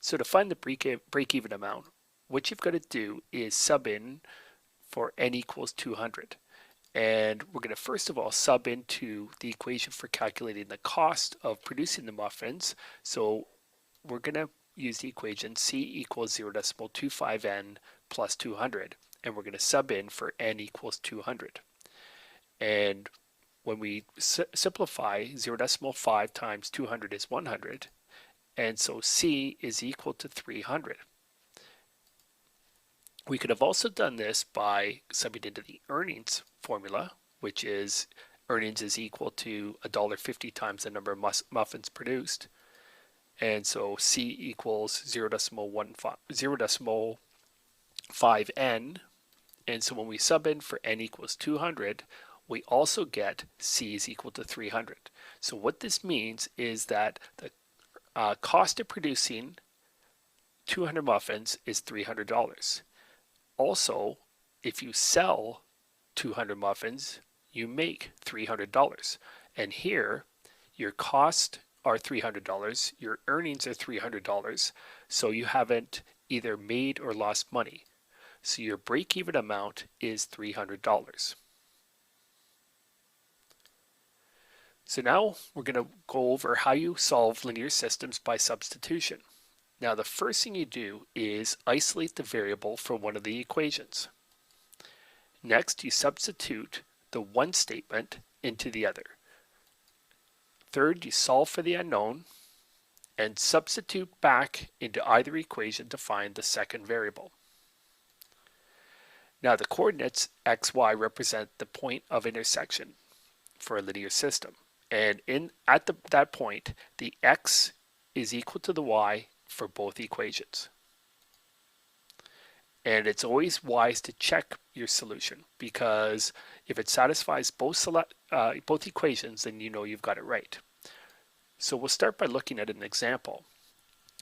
So to find the break-even amount, what you've got to do is sub in for n equals 200. And we're going to first of all sub into the equation for calculating the cost of producing the muffins. So we're going to use the equation C equals 0.25n plus 200. And we're going to sub in for n equals 200. And when we simplify, 0.5 times 200 is 100. And so C is equal to 300. We could have also done this by subbing into the earnings formula, which is earnings is equal to $1.50 times the number of muffins produced. And so C equals 0.5n. And so when we sub in for n equals 200, we also get C is equal to 300. So what this means is that the cost of producing 200 muffins is $300. Also, if you sell 200 muffins, you make $300. And here, your costs are $300, your earnings are $300, so you haven't either made or lost money. So your break-even amount is $300. So now we're going to go over how you solve linear systems by substitution. Now the first thing you do is isolate the variable from one of the equations. Next, you substitute the one statement into the other. Third, you solve for the unknown and substitute back into either equation to find the second variable. Now the coordinates x, y represent the point of intersection for a linear system. And at that point, the x is equal to the y for both equations. And it's always wise to check your solution, because if it satisfies both equations, then you know you've got it right. So we'll start by looking at an example.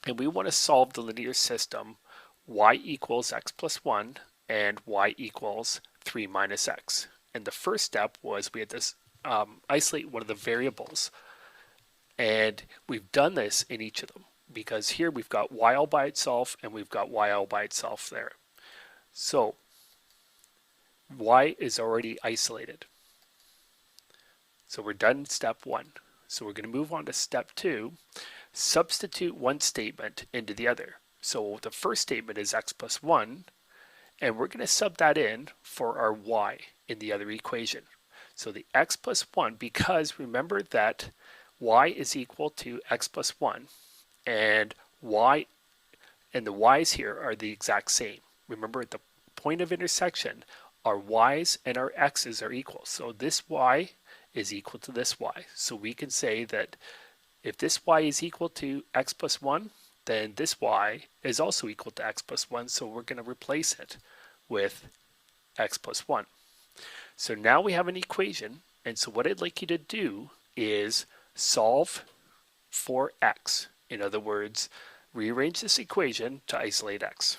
And we want to solve the linear system y equals x plus 1 and y equals 3 minus x. And the first step was we had to isolate one of the variables. And we've done this in each of them, because here we've got y all by itself and we've got y all by itself there. So y is already isolated. So we're done step 1. So we're going to move on to step 2. Substitute one statement into the other. So the first statement is x plus 1, and we're going to sub that in for our y in the other equation. So the x plus 1, because remember that y is equal to x plus 1, and y and the y's here are the exact same. Remember, at the point of intersection, our y's and our x's are equal. So this y is equal to this y. So we can say that if this y is equal to x plus 1, then this y is also equal to x plus 1. So we're going to replace it with x plus 1. So now we have an equation. And so what I'd like you to do is solve for x. In other words, rearrange this equation to isolate x.